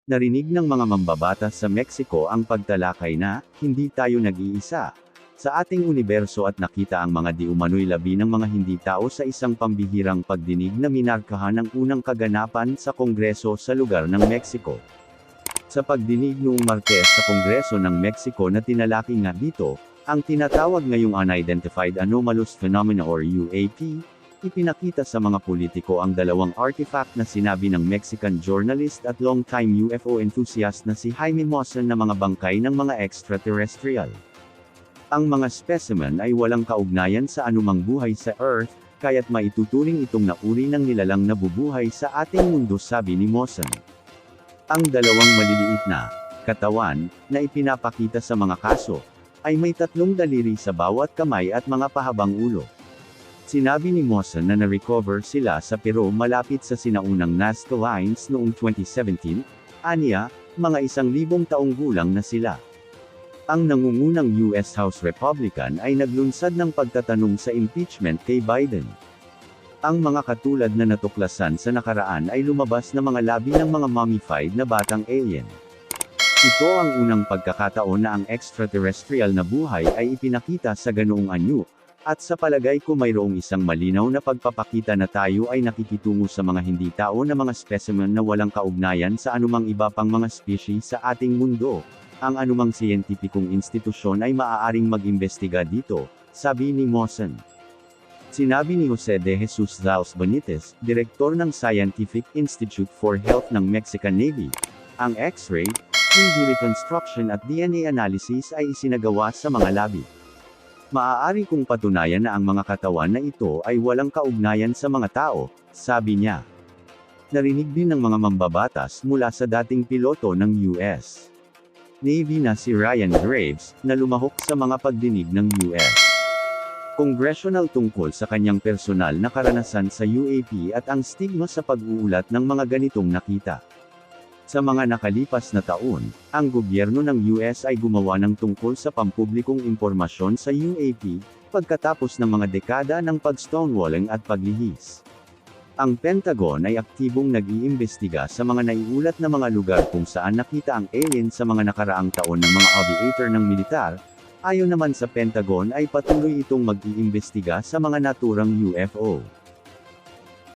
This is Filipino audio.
Narinig ng mga mambabatas sa Mexico ang pagtalakay na, "Hindi tayo nag-iisa" sa ating universo at nakita ang mga di-umano'y labi ng mga hindi tao sa isang pambihirang pagdinig na minarkahan ng unang kaganapan sa Kongreso sa lugar ng Mexico. Sa pagdinig noong Martes sa Kongreso ng Mexico na tinalaki nga dito, ang tinatawag ngayong Unidentified Anomalous Phenomena or UAP, ipinakita sa mga politiko ang dalawang artifact na sinabi ng Mexican journalist at long-time UFO enthusiast na si Jaime Maussan na mga bangkay ng mga extraterrestrial. Ang mga specimen ay walang kaugnayan sa anumang buhay sa Earth, kaya't maituturing itong na uri ng nilalang na bubuhay sa ating mundo, sabi ni Maussan. Ang dalawang maliliit na katawan na ipinapakita sa mga kaso ay may 3 daliri sa bawat kamay at mga pahabang ulo. Sinabi ni Maussan na na-recover sila sa Peru malapit sa sinaunang Nazca Lines noong 2017, aniya, mga 1,000 taong gulang na sila. Ang nangungunang US House Republican ay naglunsad ng pagtatanong sa impeachment kay Biden. Ang mga katulad na natuklasan sa nakaraan ay lumabas na mga labi ng mga mummified na batang alien. Ito ang unang pagkakataon na ang extraterrestrial na buhay ay ipinakita sa ganoong anyo, at sa palagay ko mayroong isang malinaw na pagpapakita na tayo ay nakikitungo sa mga hindi tao na mga specimen na walang kaugnayan sa anumang iba pang mga species sa ating mundo. Ang anumang siyentipikong institusyon ay maaaring mag-imbestiga dito, sabi ni Maussan. Sinabi ni Jose de Jesus Zales Benitez, direktor ng Scientific Institute for Health ng Mexican Navy, ang X-ray, 3D reconstruction at DNA analysis ay isinagawa sa mga labi. Maaari kong patunayan na ang mga katawan na ito ay walang kaugnayan sa mga tao, sabi niya. Narinig din ng mga mambabatas mula sa dating piloto ng US Navy na si Ryan Graves, na lumahok sa mga pagdinig ng US Congressional tungkol sa kanyang personal na karanasan sa UAP at ang stigma sa pag-uulat ng mga ganitong nakita. Sa mga nakalipas na taon, ang gobyerno ng US ay gumawa ng tungkol sa pampublikong impormasyon sa UAP, pagkatapos ng mga dekada ng pag-stonewalling at paglihis. Ang Pentagon ay aktibong nag-iimbestiga sa mga naiulat na mga lugar kung saan nakita ang alien sa mga nakaraang taon ng mga aviator ng militar. Ayon naman sa Pentagon ay patuloy itong mag-iimbestiga sa mga naturang UFO.